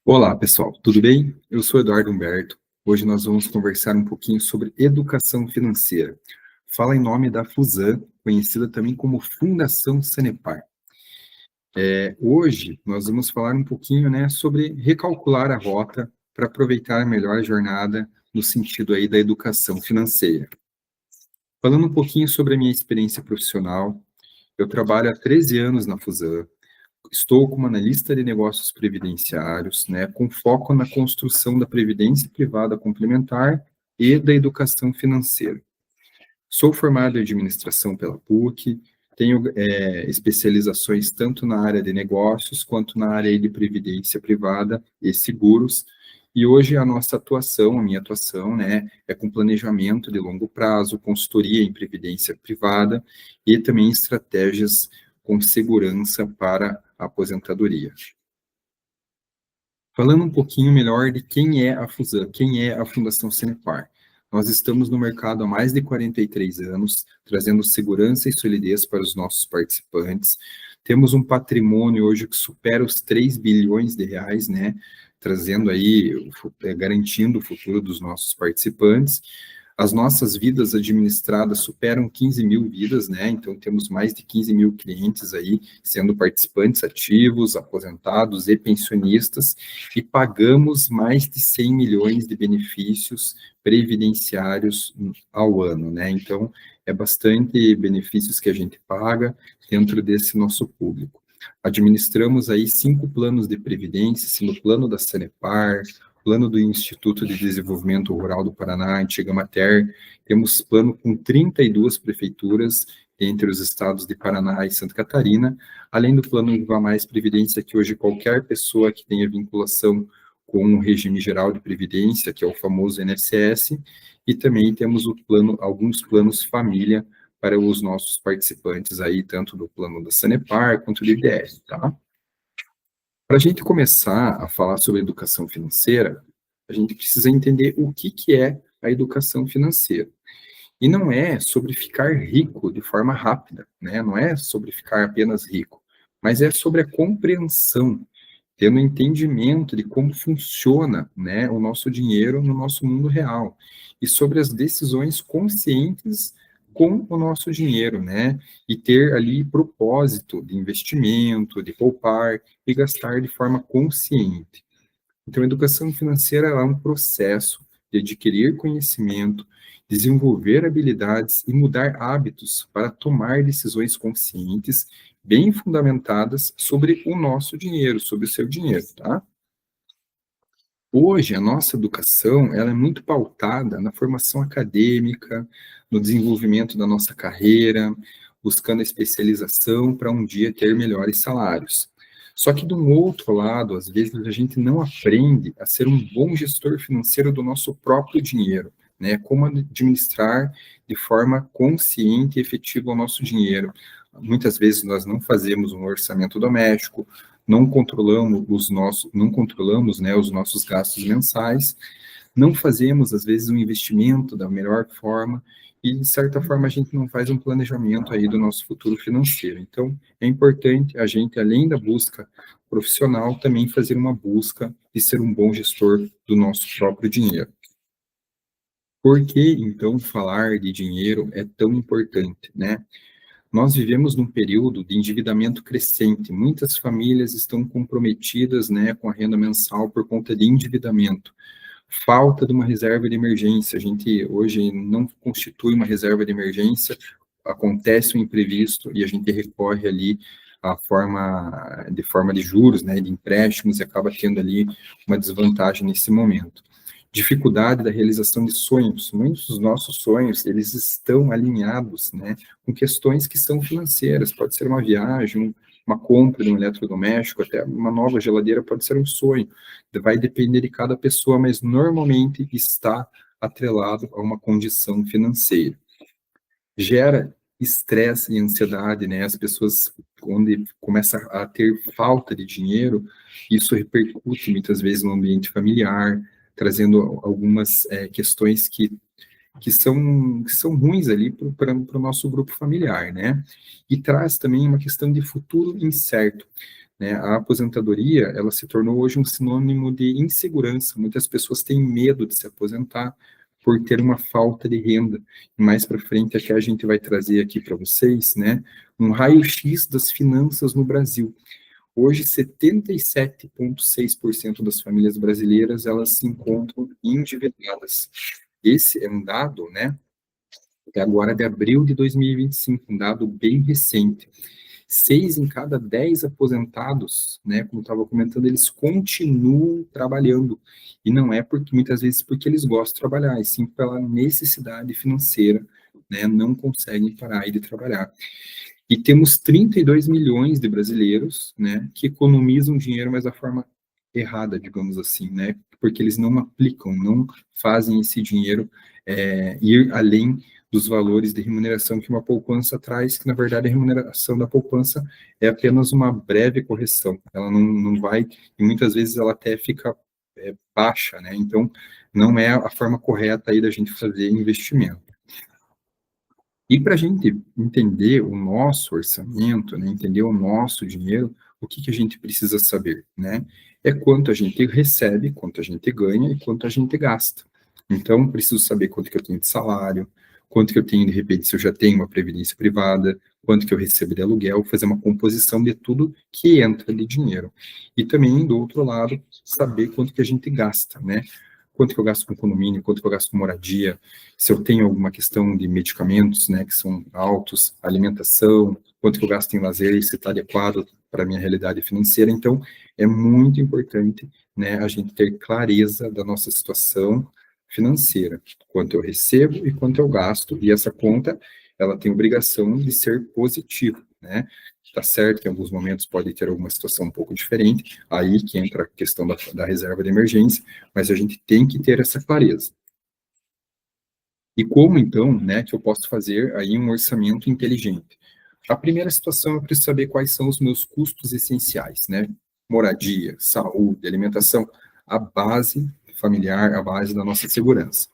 Olá, pessoal, tudo bem? Eu sou Eduardo Humberto. Hoje nós vamos conversar um pouquinho sobre educação financeira. Fala em nome da FUSAN, conhecida também como Fundação Sanepar. Hoje nós vamos falar um pouquinho, sobre recalcular a rota para aproveitar melhor a jornada no sentido aí da educação financeira. Falando um pouquinho sobre a minha experiência profissional, eu trabalho há 13 anos na FUSAN. Estou como analista de negócios previdenciários, com foco na construção da previdência privada complementar e da educação financeira. Sou formado em administração pela PUC, tenho especializações tanto na área de negócios quanto na área de previdência privada e seguros. E hoje a minha atuação, é com planejamento de longo prazo, consultoria em previdência privada e também estratégias com segurança para a aposentadoria. Falando um pouquinho melhor de quem é a FUSAN, quem é a Fundação Sanepar. Nós estamos no mercado há mais de 43 anos, trazendo segurança e solidez para os nossos participantes. Temos um patrimônio hoje que supera os 3 bilhões de reais, trazendo aí, garantindo o futuro dos nossos participantes. As nossas vidas administradas superam 15 mil vidas, então temos mais de 15 mil clientes aí, sendo participantes ativos, aposentados e pensionistas, e pagamos mais de 100 milhões de benefícios previdenciários ao ano, Então, é bastante benefícios que a gente paga dentro desse nosso público. Administramos aí 5 planos de previdência, sendo o plano da Sanepar, plano do Instituto de Desenvolvimento Rural do Paraná, antiga Mater, temos plano com 32 prefeituras entre os estados de Paraná e Santa Catarina, além do plano Viva Mais Previdência, que hoje qualquer pessoa que tenha vinculação com o regime geral de previdência, que é o famoso INSS, e também temos alguns planos família para os nossos participantes aí, tanto do plano da Sanepar quanto do IDS, tá? Para a gente começar a falar sobre educação financeira, a gente precisa entender o que é a educação financeira. E não é sobre ficar rico de forma rápida, Não é sobre ficar apenas rico, mas é sobre a compreensão, tendo entendimento de como funciona, o nosso dinheiro no nosso mundo real e sobre as decisões conscientes com o nosso dinheiro, E ter ali propósito de investimento, de poupar e gastar de forma consciente. Então, a educação financeira é um processo de adquirir conhecimento, desenvolver habilidades e mudar hábitos para tomar decisões conscientes, bem fundamentadas sobre o nosso dinheiro, sobre o seu dinheiro, tá? Hoje, a nossa educação, ela é muito pautada na formação acadêmica, no desenvolvimento da nossa carreira, buscando a especialização para um dia ter melhores salários. Só que, de um outro lado, às vezes a gente não aprende a ser um bom gestor financeiro do nosso próprio dinheiro, Como administrar de forma consciente e efetiva o nosso dinheiro. Muitas vezes nós não fazemos um orçamento doméstico, não controlamos, os nossos gastos mensais, não fazemos às vezes um investimento da melhor forma e de certa forma a gente não faz um planejamento aí do nosso futuro financeiro. Então, é importante a gente, além da busca profissional, também fazer uma busca de ser um bom gestor do nosso próprio dinheiro. Por que, então, falar de dinheiro é tão importante, Nós vivemos num período de endividamento crescente. Muitas famílias estão comprometidas, com a renda mensal por conta de endividamento. Falta de uma reserva de emergência. A gente hoje não constitui uma reserva de emergência, acontece um imprevisto e a gente recorre ali de forma de juros, de empréstimos e acaba tendo ali uma desvantagem nesse momento. Dificuldade da realização de sonhos. Muitos dos nossos sonhos, eles estão alinhados, com questões que são financeiras. Pode ser uma viagem, uma compra de um eletrodoméstico, até uma nova geladeira pode ser um sonho. Vai depender de cada pessoa, mas normalmente está atrelado a uma condição financeira. Gera estresse e ansiedade, As pessoas, quando começam a ter falta de dinheiro, isso repercute muitas vezes no ambiente familiar, trazendo algumas questões que são ruins ali para o nosso grupo familiar, E traz também uma questão de futuro incerto. né? A aposentadoria, ela se tornou hoje um sinônimo de insegurança. Muitas pessoas têm medo de se aposentar por ter uma falta de renda. Mais para frente, aqui a gente vai trazer aqui para vocês, né, um raio-x das finanças no Brasil. Hoje, 77,6% das famílias brasileiras, elas se encontram endividadas. Esse é um dado, né, que agora de abril de 2025, um dado bem recente. 6 em cada 10 aposentados, né, como eu estava comentando, eles continuam trabalhando. E não é porque muitas vezes porque eles gostam de trabalhar, e sim pela necessidade financeira, né, não conseguem parar de trabalhar. E temos 32 milhões de brasileiros, né, que economizam dinheiro, mas da forma errada, digamos assim, né, porque eles não aplicam, não fazem esse dinheiro ir além dos valores de remuneração que uma poupança traz, que na verdade a remuneração da poupança é apenas uma breve correção, ela não vai, e muitas vezes ela até fica baixa, né, então não é a forma correta aí da gente fazer investimento. E para a gente entender o nosso orçamento, né, entender o nosso dinheiro, o que, que a gente precisa saber, né? É quanto a gente recebe, quanto a gente ganha e quanto a gente gasta. Então, preciso saber quanto que eu tenho de salário, quanto que eu tenho, de repente, se eu já tenho uma previdência privada, quanto que eu recebo de aluguel, fazer uma composição de tudo que entra de dinheiro. E também, do outro lado, saber quanto que a gente gasta, né? Quanto que eu gasto com condomínio, quanto que eu gasto com moradia, se eu tenho alguma questão de medicamentos, né, que são altos, alimentação, quanto que eu gasto em lazer, se está adequado para a minha realidade financeira. Então, é muito importante, né, a gente ter clareza da nossa situação financeira, quanto eu recebo e quanto eu gasto, e essa conta, ela tem obrigação de ser positiva, né? Tá certo que em alguns momentos pode ter alguma situação um pouco diferente, aí que entra a questão da reserva de emergência, mas a gente tem que ter essa clareza. E como, então, né, que eu posso fazer aí um orçamento inteligente? A primeira situação, eu preciso saber quais são os meus custos essenciais, né? Moradia, saúde, alimentação, a base familiar, a base da nossa segurança.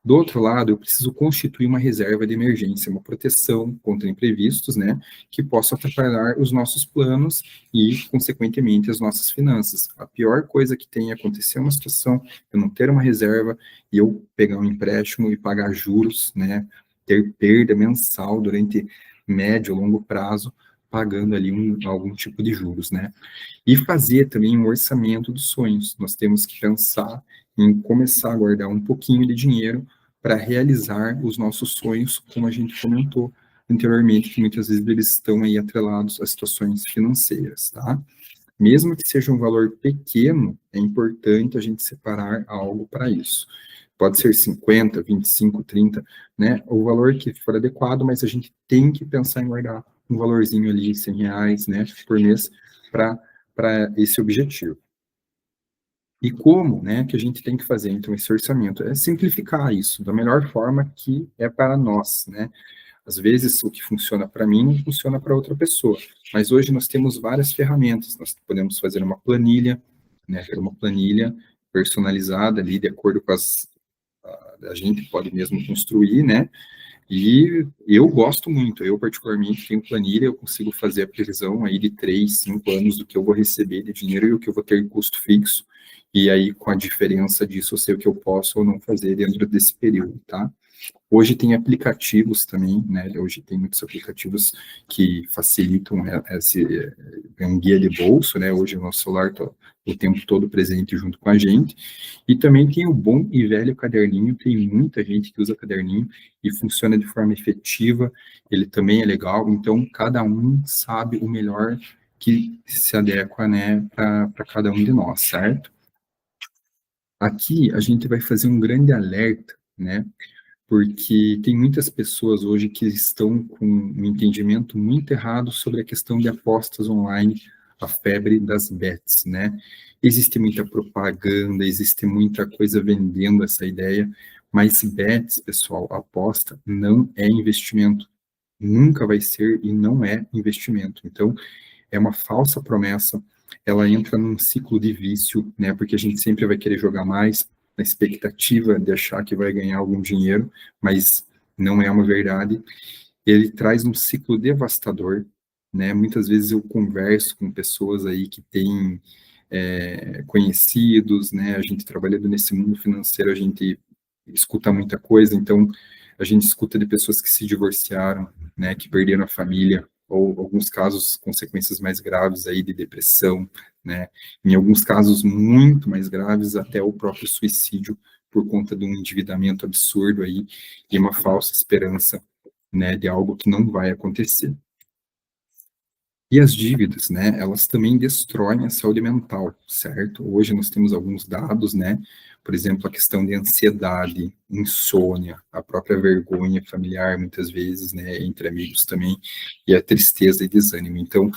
Do outro lado, eu preciso constituir uma reserva de emergência, uma proteção contra imprevistos, né, que possa atrapalhar os nossos planos e, consequentemente, as nossas finanças. A pior coisa que tem é acontecer uma situação, eu não ter uma reserva e eu pegar um empréstimo e pagar juros, né, ter perda mensal durante médio, longo prazo, pagando ali algum tipo de juros, né. E fazer também um orçamento dos sonhos. Nós temos que pensar em começar a guardar um pouquinho de dinheiro para realizar os nossos sonhos, como a gente comentou anteriormente, que muitas vezes eles estão aí atrelados a situações financeiras, tá? Mesmo que seja um valor pequeno, é importante a gente separar algo para isso. Pode ser 50, 25, 30, né? O valor que for adequado, mas a gente tem que pensar em guardar um valorzinho ali, R$ 100, né, por mês, para esse objetivo. E como, né, que a gente tem que fazer, então, esse orçamento? É simplificar isso da melhor forma que é para nós, né? Às vezes, o que funciona para mim não funciona para outra pessoa, mas hoje nós temos várias ferramentas, nós podemos fazer uma planilha, né, ter uma planilha personalizada ali, de acordo com a gente pode mesmo construir, né, e eu gosto muito, eu particularmente tenho planilha, eu consigo fazer a previsão aí de 3, 5 anos do que eu vou receber de dinheiro e o que eu vou ter em custo fixo, e aí com a diferença disso eu sei o que eu posso ou não fazer dentro desse período, tá? Hoje tem aplicativos também, né? Hoje tem muitos aplicativos que facilitam um guia de bolso, né? Hoje o nosso celular está o tempo todo presente junto com a gente. E também tem o bom e velho caderninho, tem muita gente que usa caderninho e funciona de forma efetiva, ele também é legal, então cada um sabe o melhor que se adequa, né, para cada um de nós, certo? Aqui a gente vai fazer um grande alerta, né? Porque tem muitas pessoas hoje que estão com um entendimento muito errado sobre a questão de apostas online, a febre das bets, né? Existe muita propaganda, existe muita coisa vendendo essa ideia, mas bets, pessoal, aposta não é investimento, nunca vai ser e não é investimento. Então, é uma falsa promessa, ela entra num ciclo de vício, né? Porque a gente sempre vai querer jogar mais, na expectativa de achar que vai ganhar algum dinheiro, mas não é uma verdade. Ele traz um ciclo devastador, né? Muitas vezes eu converso com pessoas aí que têm conhecidos, né? A gente trabalhando nesse mundo financeiro, a gente escuta muita coisa, então a gente escuta de pessoas que se divorciaram, né? Que perderam a família, ou alguns casos, consequências mais graves aí de depressão, né? Em alguns casos muito mais graves, até o próprio suicídio por conta de um endividamento absurdo aí e uma falsa esperança, né, de algo que não vai acontecer. E as dívidas, né, elas também destroem a saúde mental, certo? Hoje nós temos alguns dados, né, por exemplo, a questão de ansiedade, insônia, a própria vergonha familiar, muitas vezes, né, entre amigos também, e a tristeza e desânimo. Então,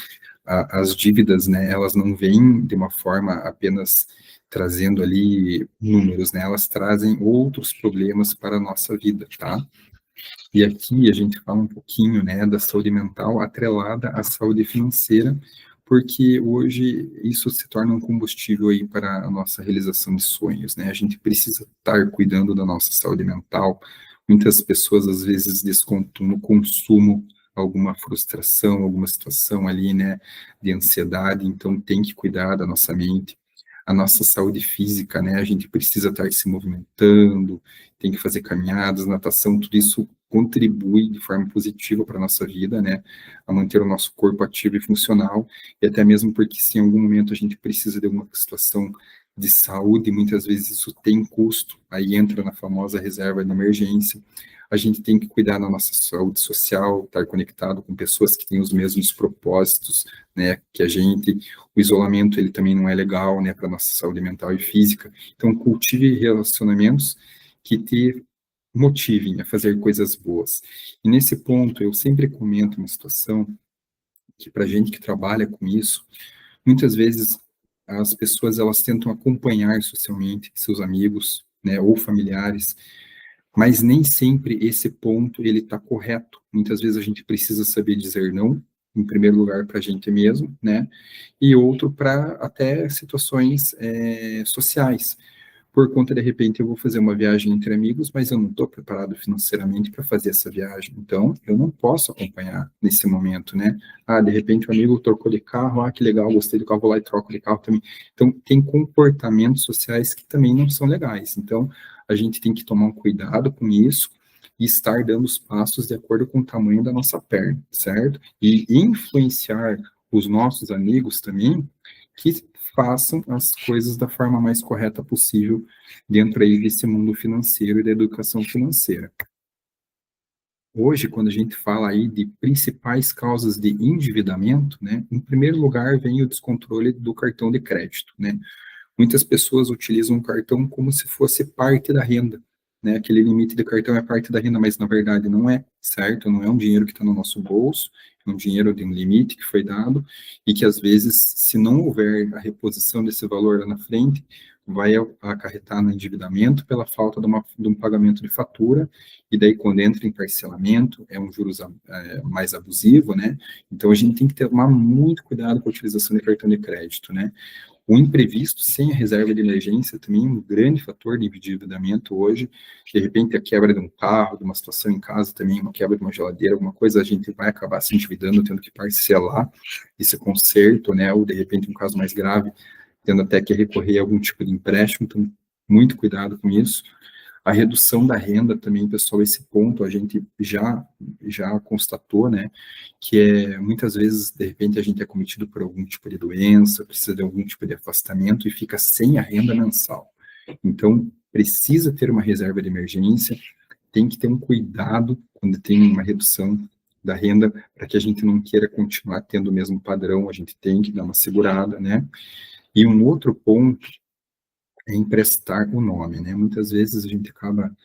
as dívidas, né, elas não vêm de uma forma apenas trazendo ali números, né, elas trazem outros problemas para a nossa vida, tá? E aqui a gente fala um pouquinho, né, da saúde mental atrelada à saúde financeira, porque hoje isso se torna um combustível aí para a nossa realização de sonhos, né? A gente precisa estar cuidando da nossa saúde mental. Muitas pessoas às vezes descontam no consumo alguma frustração, alguma situação ali, né, de ansiedade, então tem que cuidar da nossa mente. A nossa saúde física, né? A gente precisa estar se movimentando, tem que fazer caminhadas, natação, tudo isso contribui de forma positiva para a nossa vida, né? A manter o nosso corpo ativo e funcional, e até mesmo porque se em algum momento a gente precisa de alguma situação de saúde, muitas vezes isso tem custo, aí entra na famosa reserva de emergência. A gente tem que cuidar da nossa saúde social, estar conectado com pessoas que têm os mesmos propósitos, né, que a gente. O isolamento, ele também não é legal, né, para nossa saúde mental e física. Então, cultive relacionamentos que te motivem a fazer coisas boas. E nesse ponto, eu sempre comento uma situação que, para gente que trabalha com isso, muitas vezes as pessoas elas tentam acompanhar socialmente seus amigos, né, ou familiares, mas nem sempre esse ponto ele está correto. Muitas vezes a gente precisa saber dizer não, em primeiro lugar para a gente mesmo, né, e outro para até situações sociais. Por conta, de repente, eu vou fazer uma viagem entre amigos, mas eu não estou preparado financeiramente para fazer essa viagem. Então, eu não posso acompanhar nesse momento, né? Ah, de repente, o amigo trocou de carro, ah, que legal, gostei do carro, vou lá e troco de carro também. Então, tem comportamentos sociais que também não são legais. Então, a gente tem que tomar um cuidado com isso e estar dando os passos de acordo com o tamanho da nossa perna, certo? E influenciar os nossos amigos também que façam as coisas da forma mais correta possível dentro aí desse mundo financeiro e da educação financeira. Hoje, quando a gente fala aí de principais causas de endividamento, né, em primeiro lugar vem o descontrole do cartão de crédito, né? Muitas pessoas utilizam o cartão como se fosse parte da renda, né? Aquele limite de cartão é parte da renda, mas na verdade não é, certo? Não é um dinheiro que está no nosso bolso, é um dinheiro de um limite que foi dado e que às vezes, se não houver a reposição desse valor lá na frente, vai acarretar no endividamento pela falta de um pagamento de fatura, e daí quando entra em parcelamento, é um juros mais abusivo, né? Então a gente tem que tomar muito cuidado com a utilização de cartão de crédito, né? O imprevisto sem a reserva de emergência também é um grande fator de endividamento hoje. De repente, a quebra de um carro, de uma situação em casa também, uma quebra de uma geladeira, alguma coisa, a gente vai acabar se endividando, tendo que parcelar esse conserto, né? Ou, de repente, um caso mais grave, tendo até que recorrer a algum tipo de empréstimo. Então, muito cuidado com isso. A redução da renda também, pessoal, esse ponto a gente já constatou, né, que muitas vezes, de repente, a gente é cometido por algum tipo de doença, precisa de algum tipo de afastamento e fica sem a renda mensal. Então, precisa ter uma reserva de emergência, tem que ter um cuidado quando tem uma redução da renda, para que a gente não queira continuar tendo o mesmo padrão, a gente tem que dar uma segurada, né? E um outro ponto é emprestar o nome, né? Muitas vezes a gente acaba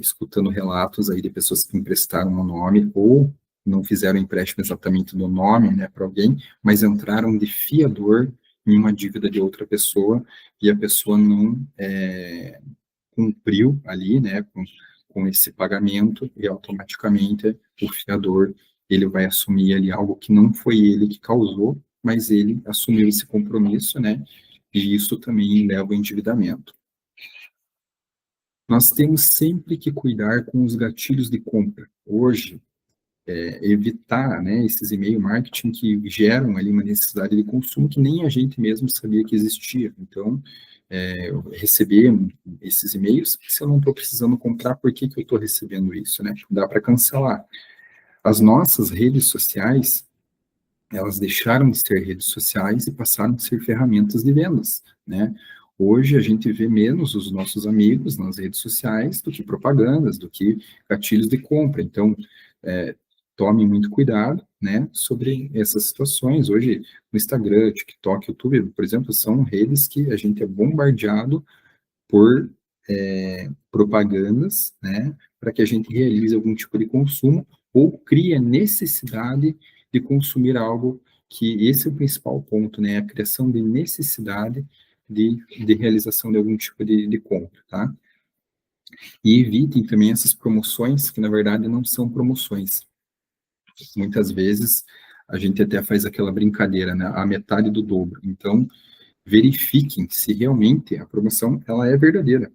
escutando relatos aí de pessoas que emprestaram o nome ou não fizeram empréstimo exatamente do nome, né, para alguém, mas entraram de fiador em uma dívida de outra pessoa e a pessoa não cumpriu ali, né, com esse pagamento e automaticamente o fiador ele vai assumir ali algo que não foi ele que causou, mas ele assumiu esse compromisso, né, e isso também leva ao endividamento. Nós temos sempre que cuidar com os gatilhos de compra. Hoje, evitar, né, esses e-mail marketing que geram ali uma necessidade de consumo que nem a gente mesmo sabia que existia. Então, receber esses e-mails, se eu não estou precisando comprar, por que eu estou recebendo isso, né? Dá para cancelar. As nossas redes sociais, elas deixaram de ser redes sociais e passaram a ser ferramentas de vendas, né? Hoje a gente vê menos os nossos amigos nas redes sociais do que propagandas, do que gatilhos de compra. Então, tome muito cuidado, né, sobre essas situações. Hoje, no Instagram, TikTok, YouTube, por exemplo, são redes que a gente é bombardeado por propagandas, né, para que a gente realize algum tipo de consumo ou crie a necessidade de consumir algo, que esse é o principal ponto, né, a criação de necessidade de realização de algum tipo de compra, tá? E evitem também essas promoções que, na verdade, não são promoções. Muitas vezes, a gente até faz aquela brincadeira, né, a metade do dobro. Então, verifiquem se realmente a promoção ela é verdadeira.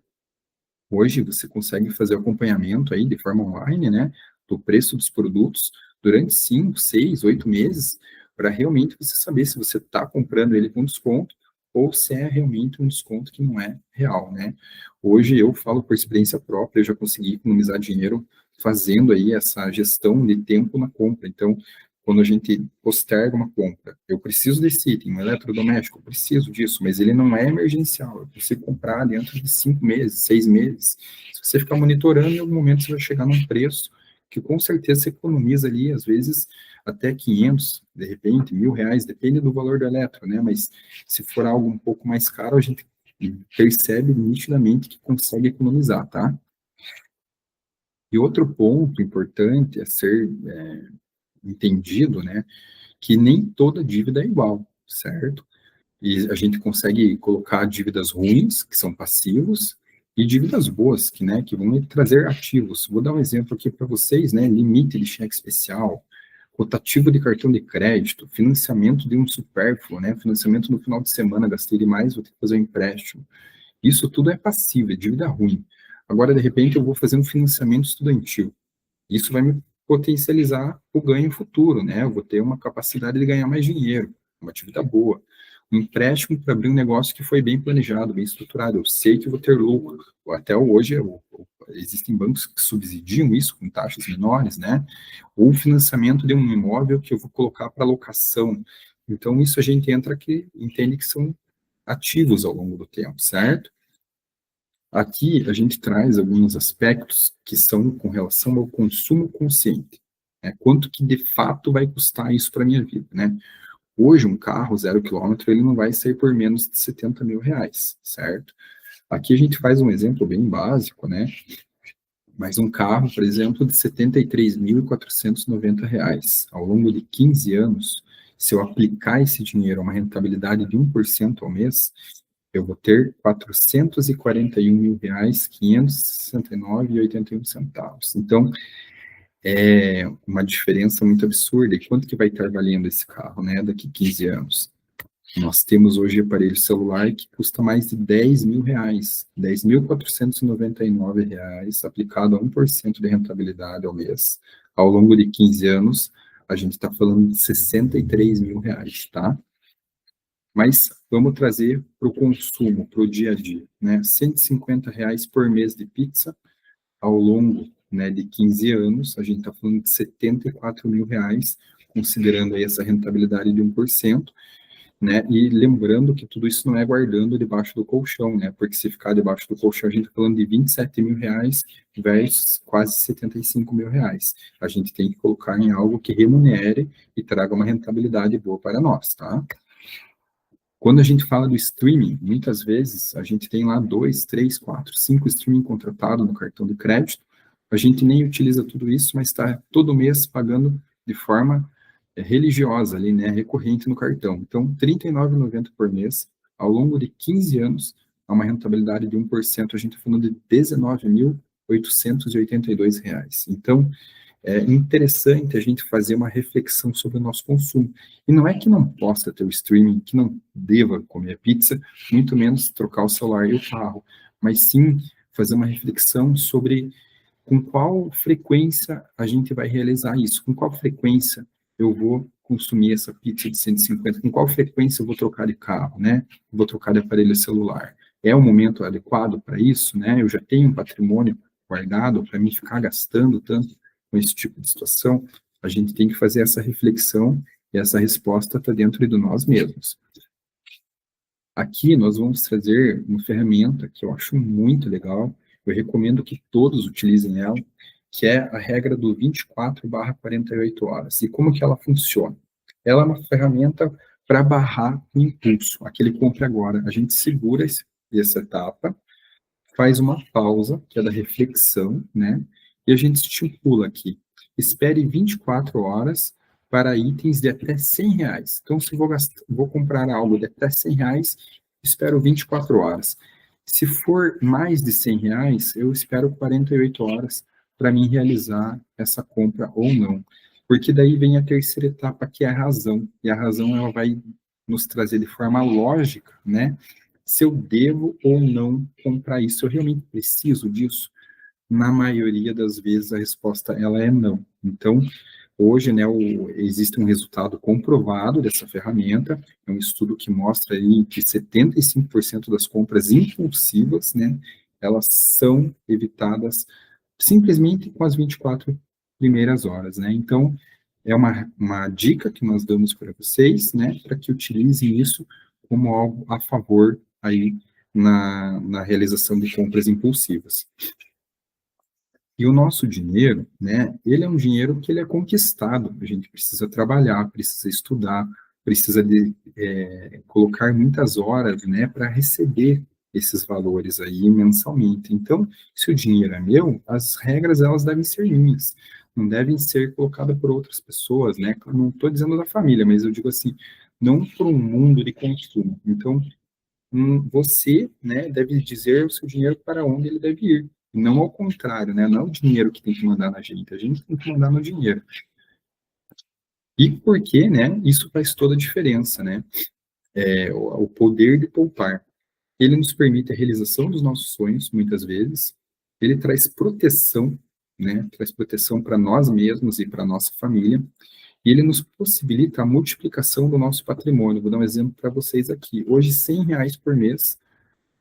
Hoje você consegue fazer acompanhamento aí de forma online, né, do preço dos produtos durante 5, 6, 8 meses, para realmente você saber se você está comprando ele com desconto ou se é realmente um desconto que não é real, né? Hoje eu falo por experiência própria, eu já consegui economizar dinheiro fazendo aí essa gestão de tempo na compra. Então, quando a gente posterga uma compra, eu preciso desse item, um eletrodoméstico, eu preciso disso, mas ele não é emergencial, eu preciso comprar dentro de 5 meses, 6 meses. Se você ficar monitorando, em algum momento você vai chegar num preço que com certeza você economiza ali, às vezes, até 500, de repente, R$ 1.000, depende do valor do eletro, né? Mas se for algo um pouco mais caro, a gente percebe nitidamente que consegue economizar, tá? E outro ponto importante a ser entendido, né, que nem toda dívida é igual, certo? E a gente consegue colocar dívidas ruins, que são passivos, e dívidas boas, que, né, que vão trazer ativos. Vou dar um exemplo aqui para vocês, né, limite de cheque especial, rotativo de cartão de crédito, financiamento de um supérfluo, né, financiamento no final de semana, gastei demais, vou ter que fazer um empréstimo. Isso tudo é passivo, é dívida ruim. Agora, de repente, eu vou fazer um financiamento estudantil. Isso vai me potencializar o ganho futuro, né? Eu vou ter uma capacidade de ganhar mais dinheiro, uma atividade boa. Um empréstimo para abrir um negócio que foi bem planejado, bem estruturado. Eu sei que vou ter lucro. Até hoje, existem bancos que subsidiam isso com taxas menores, né? Ou financiamento de um imóvel que eu vou colocar para locação. Então, isso a gente entra aqui, entende que são ativos ao longo do tempo, certo? Aqui a gente traz alguns aspectos que são com relação ao consumo consciente. Né? Quanto que de fato vai custar isso para a minha vida, né? Hoje um carro 0 km ele não vai sair por menos de R$ 70.000, certo? Aqui a gente faz um exemplo bem básico, né? Mas um carro, por exemplo, de R$ 73.490 ao longo de 15 anos, se eu aplicar esse dinheiro a uma rentabilidade de 1% ao mês, eu vou ter R$ 441.000, 569,81 centavos. Então, é uma diferença muito absurda. E quanto que vai estar valendo esse carro, né, daqui 15 anos? Nós temos hoje aparelho celular que custa mais de R$ 10.000, R$ 10.499, aplicado a 1% de rentabilidade ao mês. Ao longo de 15 anos, a gente está falando de R$ 63.000, tá? Mas vamos trazer para o consumo, para o dia a dia, né? R$ 150 por mês de pizza ao longo, né, de 15 anos, a gente está falando de R$ 74.000, considerando aí essa rentabilidade de 1%, né? E lembrando que tudo isso não é guardando debaixo do colchão, né? Porque se ficar debaixo do colchão, a gente está falando de R$ 27.000 versus quase R$ 75.000. A gente tem que colocar em algo que remunere e traga uma rentabilidade boa para nós, tá? Quando a gente fala do streaming, muitas vezes a gente tem lá 2, 3, 4, 5 streaming contratado no cartão de crédito. A gente nem utiliza tudo isso, mas está todo mês pagando de forma religiosa ali, né, recorrente no cartão. Então, R$ 39,90 por mês, ao longo de 15 anos, a uma rentabilidade de 1%, a gente está falando de R$ 19.882. Então, é interessante a gente fazer uma reflexão sobre o nosso consumo. E não é que não possa ter o streaming, que não deva comer pizza, muito menos trocar o celular e o carro, mas sim fazer uma reflexão sobre com qual frequência a gente vai realizar isso? Com qual frequência eu vou consumir essa pizza de 150? Com qual frequência eu vou trocar de carro, né? Vou trocar de aparelho celular? É o momento adequado para isso, né? Eu já tenho um patrimônio guardado para mim ficar gastando tanto com esse tipo de situação? A gente tem que fazer essa reflexão e essa resposta está dentro de nós mesmos. Aqui nós vamos trazer uma ferramenta que eu acho muito legal, eu recomendo que todos utilizem ela, que é a regra do 24/48 horas. E como que ela funciona? Ela é uma ferramenta para barrar o impulso, aquele compra agora. A gente segura essa etapa, faz uma pausa, que é da reflexão, né? E a gente estipula aqui, espere 24 horas para itens de até R$ 100. Então, se vou comprar algo de até R$ 100, espero 24 horas. Se for mais de R$ 100, eu espero 48 horas para mim realizar essa compra ou não. Porque daí vem a terceira etapa, que é a razão. E a razão, ela vai nos trazer de forma lógica, né? Se eu devo ou não comprar isso, eu realmente preciso disso? Na maioria das vezes a resposta ela é não. Então, hoje, né, existe um resultado comprovado dessa ferramenta, é um estudo que mostra aí que 75% das compras impulsivas, né, elas são evitadas simplesmente com as 24 primeiras horas, né? Então, é uma dica que nós damos para vocês, né, para que utilizem isso como algo a favor aí na realização de compras impulsivas. E o nosso dinheiro, né, ele é um dinheiro que ele é conquistado, a gente precisa trabalhar, precisa estudar, precisa colocar muitas horas, né, para receber esses valores aí mensalmente. Então, se o dinheiro é meu, as regras, elas devem ser minhas, não devem ser colocadas por outras pessoas, né, eu não estou dizendo da família, mas eu digo assim, não por um mundo de consumo. Então, você, né, deve dizer o seu dinheiro para onde ele deve ir. Não ao contrário, né? Não é o dinheiro que tem que mandar na gente, a gente tem que mandar no dinheiro. E por que, né? Isso faz toda a diferença, né? O poder de poupar. Ele nos permite a realização dos nossos sonhos, muitas vezes. Ele traz proteção, né? Traz proteção para nós mesmos e para nossa família. E ele nos possibilita a multiplicação do nosso patrimônio. Vou dar um exemplo para vocês aqui. Hoje, R$ 100 por mês,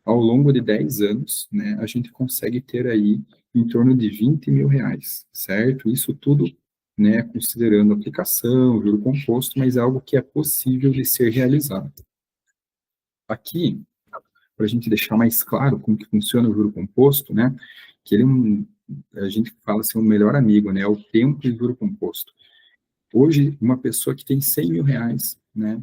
ao longo de 10 anos, né, a gente consegue ter aí em torno de R$ 20.000, certo? Isso tudo, né, considerando aplicação, juro composto, mas é algo que é possível de ser realizado. Aqui, para a gente deixar mais claro como que funciona o juro composto, né, que ele a gente fala assim, o melhor amigo, né, é o tempo e juro composto. Hoje, uma pessoa que tem R$ 100.000, né,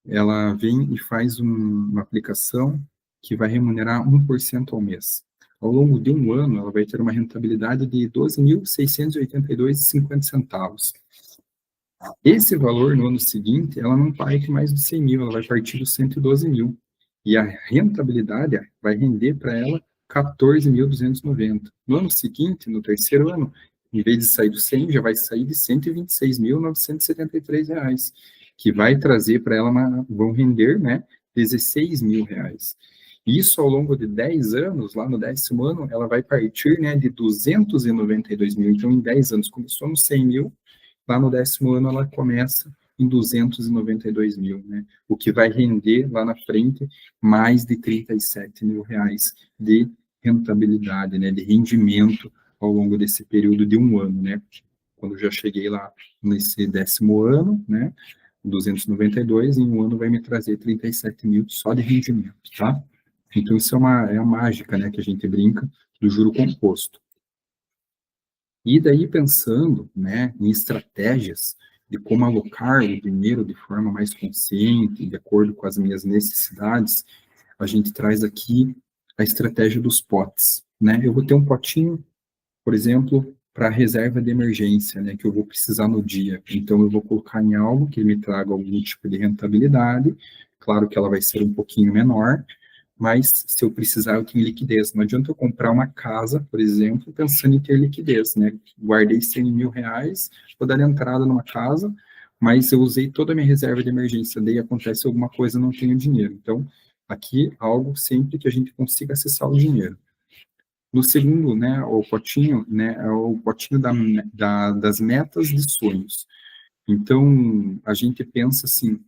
ela vem e faz uma aplicação que vai remunerar 1% ao mês. Ao longo de um ano, ela vai ter uma rentabilidade de R$ 12.682,50. Esse valor, no ano seguinte, ela não parte mais de 100 mil, ela vai partir dos 112 mil. E a rentabilidade vai render para ela 14.290. No ano seguinte, no terceiro ano, em vez de sair do 100, já vai sair de R$ 126.973, que vai trazer para ela, vão render, né, R$ 16.000. Isso ao longo de 10 anos, lá no 10º ano, ela vai partir, né, de 292 mil. Então, em 10 anos, começou no 100 mil, lá no 10º ano ela começa em 292 mil, né? O que vai render lá na frente mais de R$ 37.000 de rentabilidade, né? De rendimento ao longo desse período de um ano, né? Quando eu já cheguei lá nesse 10º ano, né? 292, em um ano vai me trazer 37 mil só de rendimento, tá? Então, isso é a mágica, né? Que a gente brinca do juro composto. E daí pensando, né, em estratégias de como alocar o dinheiro de forma mais consciente, de acordo com as minhas necessidades, a gente traz aqui a estratégia dos potes, né? Eu vou ter um potinho, por exemplo, para reserva de emergência, né, que eu vou precisar no dia. Então eu vou colocar em algo que me traga algum tipo de rentabilidade. Claro que ela vai ser um pouquinho menor, mas se eu precisar, eu tenho liquidez. Não adianta eu comprar uma casa, por exemplo, pensando em ter liquidez, né? Guardei R$ 100.000, vou dar entrada numa casa, mas eu usei toda a minha reserva de emergência, daí acontece alguma coisa, não tenho dinheiro. Então, aqui, algo sempre que a gente consiga acessar o dinheiro. No segundo, né, o potinho, né, é o potinho das metas de sonhos. Então, a gente pensa assim,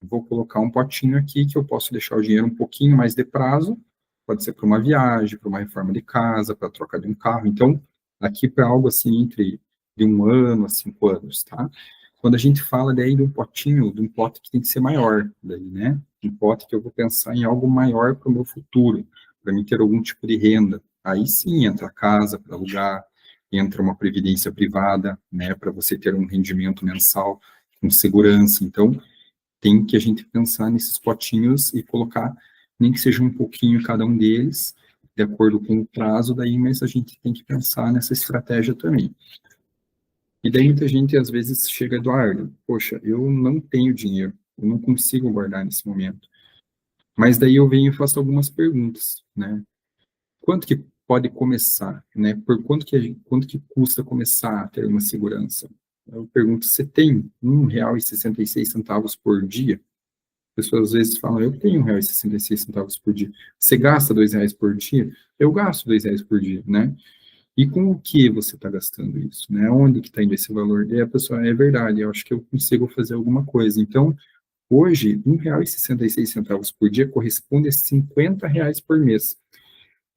vou colocar um potinho aqui que eu posso deixar o dinheiro um pouquinho mais de prazo, pode ser para uma viagem, para uma reforma de casa, para trocar de um carro. Então, aqui para algo assim entre de 1 ano a 5 anos, tá? Quando a gente fala daí de um potinho, de um pote que tem que ser maior, daí, né? Um pote que eu vou pensar em algo maior para o meu futuro, para mim ter algum tipo de renda. Aí sim entra a casa para alugar, entra uma previdência privada, né? Para você ter um rendimento mensal com segurança. Então, tem que a gente pensar nesses potinhos e colocar, nem que seja um pouquinho cada um deles, de acordo com o prazo daí, mas a gente tem que pensar nessa estratégia também. E daí muita gente às vezes chega, Eduardo, poxa, eu não tenho dinheiro, eu não consigo guardar nesse momento. Mas daí eu venho e faço algumas perguntas, né? Quanto que pode começar, né? Por quanto que custa começar a ter uma segurança? Eu pergunto, você tem R$ 1,66 por dia? Pessoas às vezes falam, eu tenho R$ 1,66 por dia. Você gasta R$ 2 por dia? Eu gasto R$ 2 por dia, né? E com o que você está gastando isso, né? Onde que está indo esse valor? E a pessoa, é verdade, eu acho que eu consigo fazer alguma coisa. Então, hoje, R$ 1,66 por dia corresponde a R$ 50 por mês.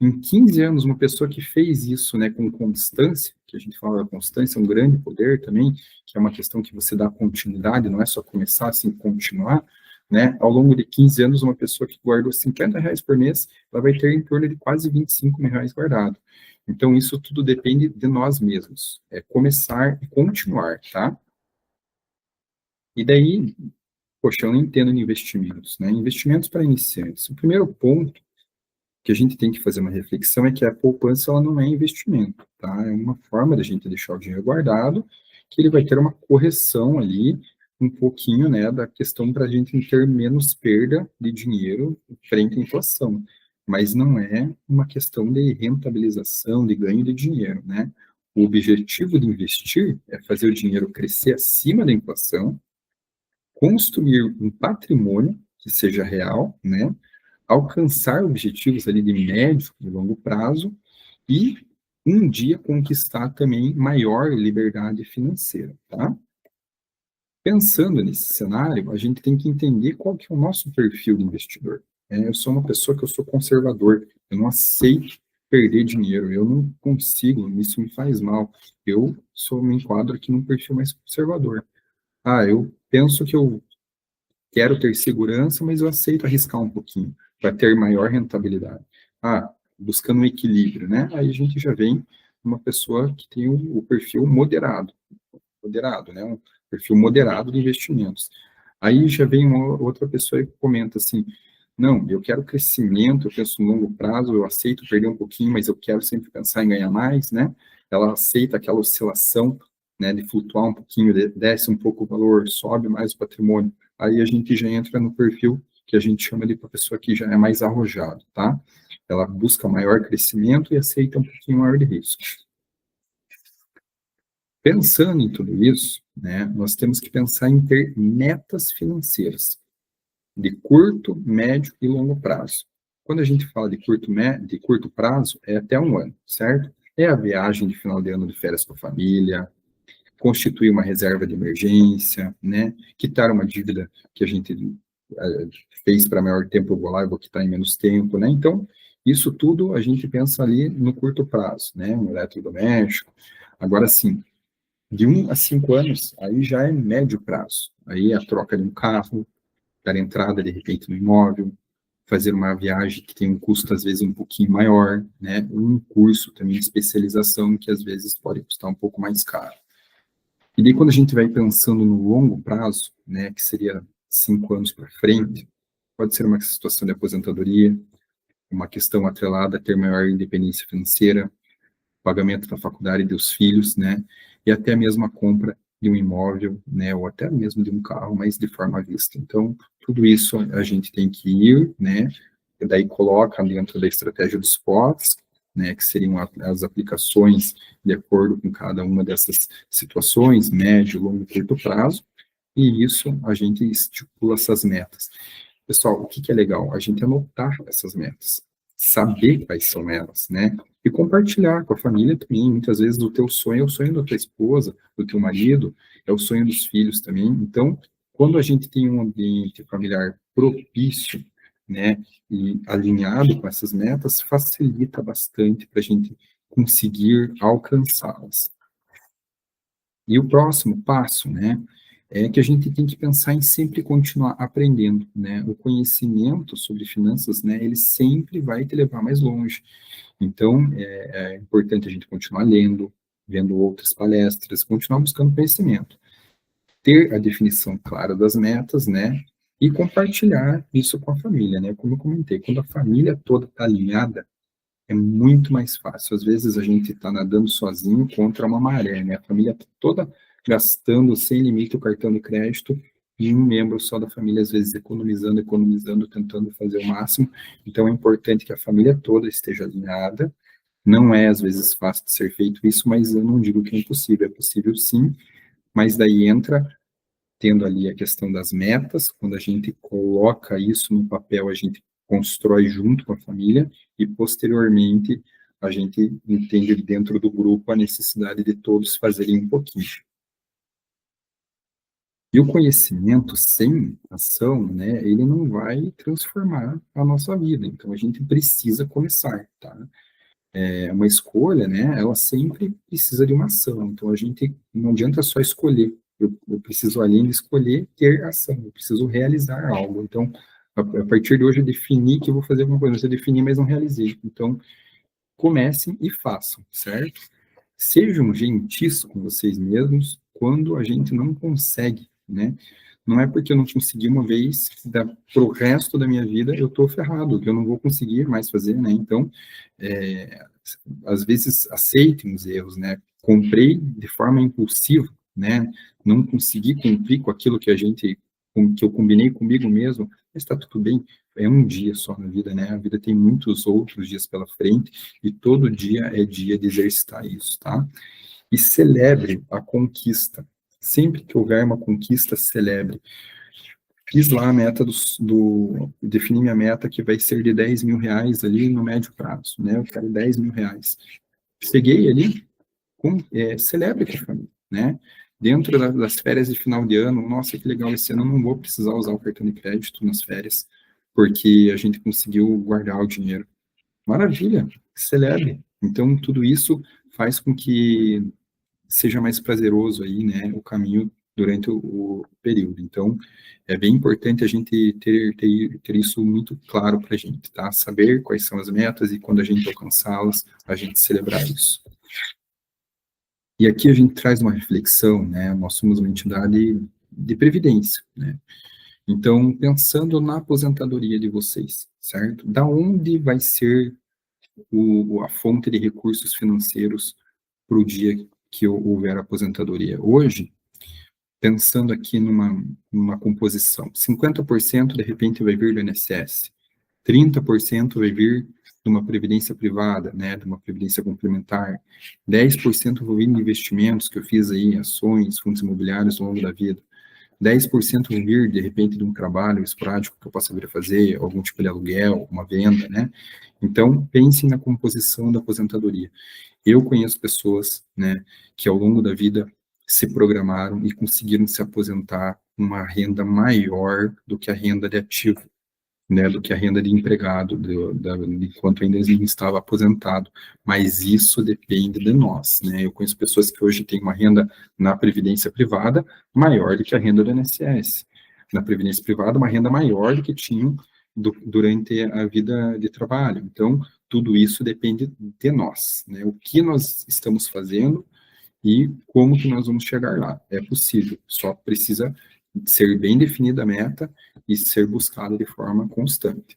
Em 15 anos, uma pessoa que fez isso, né, com constância, que a gente fala da constância, é um grande poder também, que é uma questão que você dá continuidade, não é só começar, assim, continuar, né, ao longo de 15 anos, uma pessoa que guardou R$ 50 por mês, ela vai ter em torno de quase R$ 25 guardado. Então, isso tudo depende de nós mesmos, é começar e continuar, tá? E daí, poxa, eu não entendo em investimentos, né, investimentos para iniciantes. O primeiro ponto que a gente tem que fazer uma reflexão é que a poupança ela não é investimento, tá? É uma forma da gente deixar o dinheiro guardado, que ele vai ter uma correção ali, um pouquinho, né, da questão para a gente ter menos perda de dinheiro frente à inflação. Mas não é uma questão de rentabilização, de ganho de dinheiro, né? O objetivo de investir é fazer o dinheiro crescer acima da inflação, construir um patrimônio que seja real, né? Alcançar objetivos ali de médio e longo prazo e um dia conquistar também maior liberdade financeira, tá? Pensando nesse cenário, a gente tem que entender qual que é o nosso perfil de investidor. Eu sou uma pessoa que eu sou conservador, eu não aceito perder dinheiro, eu não consigo, isso me faz mal. Eu me enquadro aqui num perfil mais conservador. Eu penso que eu quero ter segurança, mas eu aceito arriscar um pouquinho para ter maior rentabilidade. Buscando um equilíbrio, né? Aí a gente já vem uma pessoa que tem o perfil moderado, né? Um perfil moderado de investimentos. Aí já vem uma outra pessoa e comenta assim, não, eu quero crescimento, eu penso no longo prazo, eu aceito perder um pouquinho, mas eu quero sempre pensar em ganhar mais, né? Ela aceita aquela oscilação, né, de flutuar um pouquinho, desce um pouco o valor, sobe mais o patrimônio. Aí a gente já entra no perfil que a gente chama de uma pessoa que já é mais arrojado, tá? Ela busca maior crescimento e aceita um pouquinho maior de risco. Pensando em tudo isso, né, nós temos que pensar em ter metas financeiras de curto, médio e longo prazo. Quando a gente fala de curto prazo, é até 1 ano, certo? É a viagem de final de ano de férias com a família, constituir uma reserva de emergência, né? Quitar uma dívida que a gente fez para maior tempo, eu vou lá e vou quitar em menos tempo, né? Então, isso tudo a gente pensa ali no curto prazo, né? Um eletrodoméstico. Agora, sim, de 1 a 5 anos, aí já é médio prazo. Aí a troca de um carro, dar entrada, de repente, no imóvel, fazer uma viagem que tem um custo, às vezes, um pouquinho maior, né? Um curso também de especialização, que às vezes pode custar um pouco mais caro. E daí, quando a gente vai pensando no longo prazo, né, que seria 5 anos para frente, pode ser uma situação de aposentadoria, uma questão atrelada a ter maior independência financeira, pagamento da faculdade dos filhos, né, e até mesmo a compra de um imóvel, né, ou até mesmo de um carro, mas de forma à vista. Então, tudo isso a gente tem que ir, né, e daí coloca dentro da estratégia dos POCs, né, que seriam as aplicações de acordo com cada uma dessas situações, médio, longo e curto prazo, e isso a gente estipula essas metas. Pessoal, o que é legal? A gente anotar essas metas. saber quais são elas, né? E compartilhar com a família também. Muitas vezes o teu sonho é o sonho da tua esposa, do teu marido, é o sonho dos filhos também. Então, quando a gente tem um ambiente familiar propício, né, e alinhado com essas metas, facilita bastante para a gente conseguir alcançá-las. E o próximo passo, né, é que a gente tem que pensar em sempre continuar aprendendo, né? O conhecimento sobre finanças, né, ele sempre vai te levar mais longe. Então, é importante a gente continuar lendo, vendo outras palestras, continuar buscando conhecimento, ter a definição clara das metas, né? E compartilhar isso com a família, né? Como eu comentei, quando a família toda está alinhada, é muito mais fácil. Às vezes a gente está nadando sozinho contra uma maré, né? A família tá toda gastando sem limite o cartão de crédito e um membro só da família, às vezes, economizando, tentando fazer o máximo. Então, é importante que a família toda esteja alinhada. Não é, às vezes, fácil de ser feito isso, mas eu não digo que é possível sim, mas daí entra tendo ali a questão das metas, quando a gente coloca isso no papel, a gente constrói junto com a família e, posteriormente, a gente entende dentro do grupo a necessidade de todos fazerem um pouquinho. E o conhecimento sem ação, né, ele não vai transformar a nossa vida. Então, a gente precisa começar, tá? Uma escolha, né, ela sempre precisa de uma ação. Então, a gente não adianta só escolher. Eu preciso, além de escolher, ter ação. Eu preciso realizar algo. Então, a partir de hoje, eu defini que eu vou fazer alguma coisa. Eu defini, mas não realizei. Então, comecem e façam, certo? Sejam gentis com vocês mesmos quando a gente não consegue, né? Não é porque eu não consegui uma vez, para o resto da minha vida eu estou ferrado, que eu não vou conseguir mais fazer, né? Então, é, às vezes aceitem os erros, né? Comprei de forma impulsiva, né? Não consegui cumprir com aquilo que eu combinei comigo mesmo, mas está tudo bem. É um dia só na vida, né? A vida tem muitos outros dias pela frente e todo dia é dia de exercitar isso, tá? E celebre a conquista. Sempre que houver uma conquista, celebre. Fiz lá a meta defini minha meta que vai ser de 10 mil reais ali no médio prazo, né? Eu quero 10 mil reais. Cheguei ali, celebre com a família, né? Dentro das férias de final de ano, nossa, que legal, esse ano eu não vou precisar usar o cartão de crédito nas férias, porque a gente conseguiu guardar o dinheiro. Maravilha, celebre. Então, tudo isso faz com que seja mais prazeroso aí, né, o caminho durante o período. Então, é bem importante a gente ter isso muito claro para a gente, tá? Saber quais são as metas e quando a gente alcançá-las, a gente celebrar isso. E aqui a gente traz uma reflexão, né? Nós somos uma entidade de previdência, né? Então, pensando na aposentadoria de vocês, certo? Da onde vai ser a fonte de recursos financeiros para o dia que houver aposentadoria? Hoje, pensando aqui numa composição, 50% de repente vai vir do INSS, 30% vai vir de uma previdência privada, né, de uma previdência complementar, 10% vão vir de investimentos que eu fiz aí, ações, fundos imobiliários ao longo da vida, 10% vão vir, de repente, de um trabalho esporádico que eu possa vir a fazer, algum tipo de aluguel, uma venda, né? Então, pensem na composição da aposentadoria. Eu conheço pessoas, né, que ao longo da vida se programaram e conseguiram se aposentar com uma renda maior do que a renda de ativo, né, do que a renda de empregado, enquanto ainda ele estava aposentado. Mas isso depende de nós, né? Eu conheço pessoas que hoje têm uma renda na previdência privada maior do que a renda do INSS. Na previdência privada, uma renda maior do que tinham durante a vida de trabalho. Então, tudo isso depende de nós, né? O que nós estamos fazendo e como que nós vamos chegar lá. É possível, só precisa ser bem definida a meta e ser buscada de forma constante.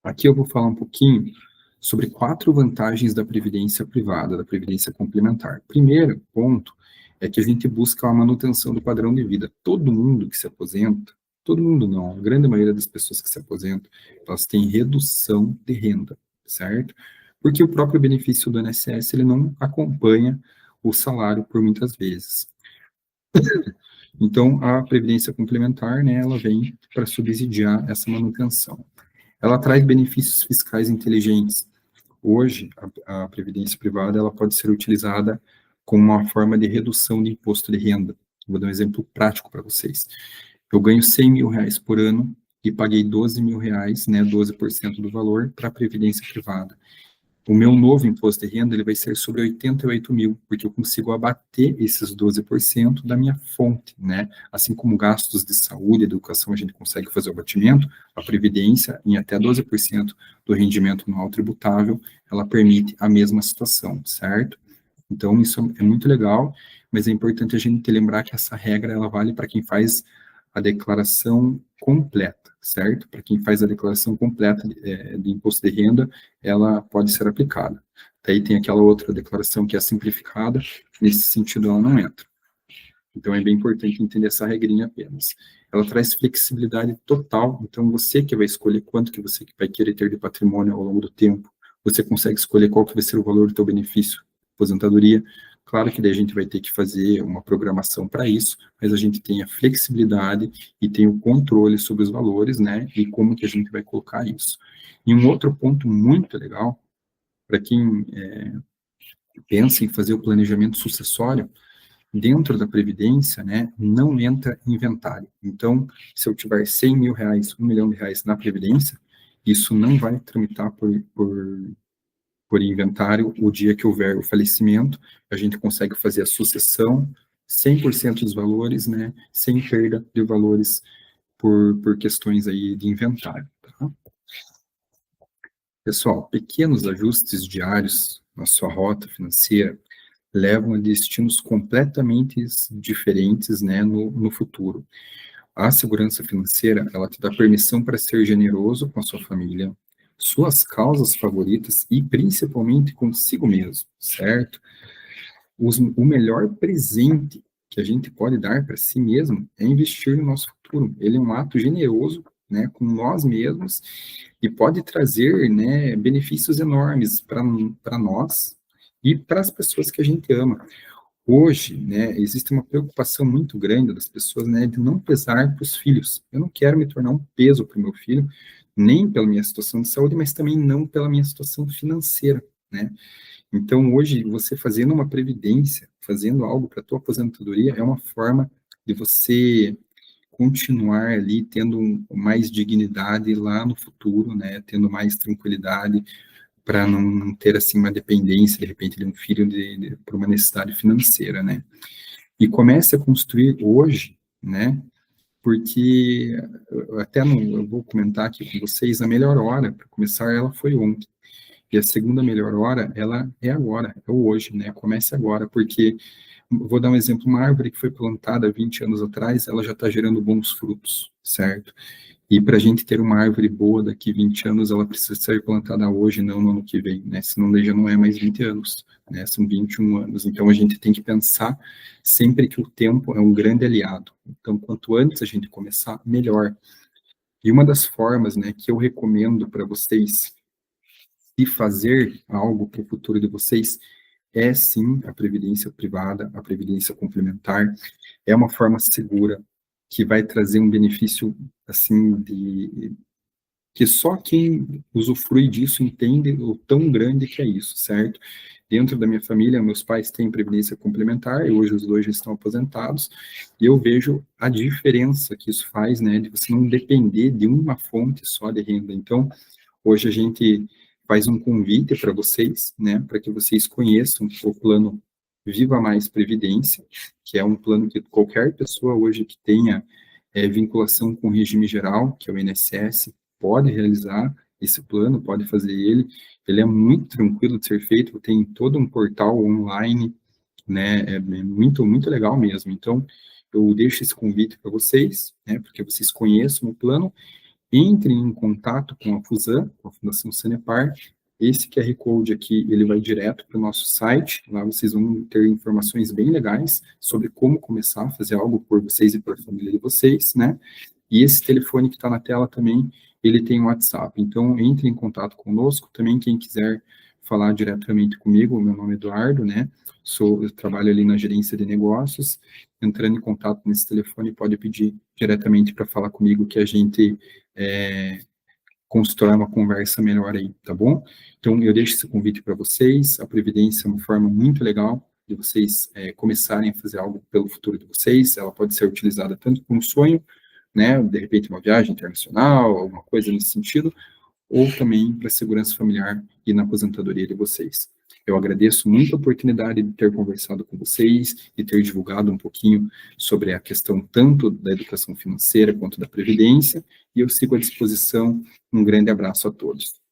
Aqui eu vou falar um pouquinho sobre 4 vantagens da previdência privada, da previdência complementar. Primeiro ponto é que a gente busca a manutenção do padrão de vida. Todo mundo que se aposenta, todo mundo não, a grande maioria das pessoas que se aposentam, elas têm redução de renda, certo? Porque o próprio benefício do INSS, ele não acompanha o salário por muitas vezes. Então, a previdência complementar, né, ela vem para subsidiar essa manutenção. Ela traz benefícios fiscais inteligentes. Hoje, a previdência privada ela pode ser utilizada como uma forma de redução de imposto de renda. Vou dar um exemplo prático para vocês. Eu ganho 100 mil reais por ano e paguei 12 mil reais, né, 12% do valor, para a previdência privada. O meu novo imposto de renda ele vai ser sobre 88 mil, porque eu consigo abater esses 12% da minha fonte, né? Assim como gastos de saúde e educação a gente consegue fazer o abatimento, a previdência, em até 12% do rendimento anual tributável, ela permite a mesma situação, certo? Então, isso é muito legal, mas é importante a gente lembrar que essa regra ela vale para quem faz a declaração completa, certo? Para quem faz a declaração completa de imposto de renda, ela pode ser aplicada. Daí tem aquela outra declaração que é simplificada, nesse sentido ela não entra. Então é bem importante entender essa regrinha apenas. Ela traz flexibilidade total, então você que vai escolher quanto que você vai querer ter de patrimônio ao longo do tempo, você consegue escolher qual que vai ser o valor do teu benefício, aposentadoria. Claro que daí a gente vai ter que fazer uma programação para isso, mas a gente tem a flexibilidade e tem o controle sobre os valores, né, e como que a gente vai colocar isso. E um outro ponto muito legal, para quem pensa em fazer o planejamento sucessório, dentro da Previdência, né, não entra inventário. Então, se eu tiver 100 mil reais, 1 milhão de reais na Previdência, isso não vai tramitar por inventário o dia que houver o falecimento, a gente consegue fazer a sucessão, 100% dos valores, né, sem perda de valores por questões aí de inventário. Tá? Pessoal, pequenos ajustes diários na sua rota financeira levam a destinos completamente diferentes, né, no futuro. A segurança financeira, ela te dá permissão para ser generoso com a sua família, suas causas favoritas e principalmente consigo mesmo, certo? O melhor presente que a gente pode dar para si mesmo é investir no nosso futuro. Ele é um ato generoso, né, com nós mesmos e pode trazer, né, benefícios enormes para nós e para as pessoas que a gente ama. Hoje, né, existe uma preocupação muito grande das pessoas, né, de não pesar para os filhos. Eu não quero me tornar um peso para o meu filho, nem pela minha situação de saúde, mas também não pela minha situação financeira, né? Então, hoje, você fazendo uma previdência, fazendo algo para a tua aposentadoria, é uma forma de você continuar ali tendo mais dignidade lá no futuro, né, tendo mais tranquilidade, para não ter assim uma dependência de repente de um filho por uma necessidade financeira, né? E comece a construir hoje, né? Porque até eu vou comentar aqui com vocês, a melhor hora para começar ela foi ontem. E a segunda melhor hora, ela é agora, é o hoje, né? Comece agora, porque vou dar um exemplo, uma árvore que foi plantada 20 anos atrás, ela já está gerando bons frutos, certo? E para a gente ter uma árvore boa daqui 20 anos, ela precisa ser plantada hoje, não no ano que vem, né? Senão daí já não é mais 20 anos, né? São 21 anos. Então a gente tem que pensar sempre que o tempo é um grande aliado. Então, quanto antes a gente começar, melhor. E uma das formas, né, que eu recomendo para vocês de fazer algo para o futuro de vocês é sim a previdência privada, a previdência complementar. É uma forma segura que vai trazer um benefício assim de que só quem usufrui disso entende o tão grande que é isso, certo? Dentro da minha família, meus pais têm previdência complementar, e hoje os dois já estão aposentados, e eu vejo a diferença que isso faz, né, de você não depender de uma fonte só de renda. Então, hoje a gente faz um convite para vocês, né, para que vocês conheçam o plano Viva Mais Previdência, que é um plano que qualquer pessoa hoje que tenha vinculação com o regime geral, que é o INSS, pode realizar esse plano, pode fazer ele é muito tranquilo de ser feito, tem todo um portal online, né, é muito, muito legal mesmo. Então, eu deixo esse convite para vocês, né, porque vocês conheçam o plano, entrem em contato com a FUSAM, com a Fundação Sanepar. Esse QR Code aqui, ele vai direto para o nosso site, lá vocês vão ter informações bem legais sobre como começar a fazer algo por vocês e por família de vocês, né? E esse telefone que está na tela também, ele tem um WhatsApp. Então, entre em contato conosco. Também quem quiser falar diretamente comigo, meu nome é Eduardo, né? Eu trabalho ali na gerência de negócios. Entrando em contato nesse telefone, pode pedir diretamente para falar comigo que a gente constrói uma conversa melhor aí, tá bom? Então, eu deixo esse convite para vocês. A Previdência é uma forma muito legal de vocês começarem a fazer algo pelo futuro de vocês. Ela pode ser utilizada tanto como sonho, né, de repente uma viagem internacional, alguma coisa nesse sentido, ou também para a segurança familiar e na aposentadoria de vocês. Eu agradeço muito a oportunidade de ter conversado com vocês, de ter divulgado um pouquinho sobre a questão tanto da educação financeira quanto da previdência, e eu sigo à disposição. Um grande abraço a todos.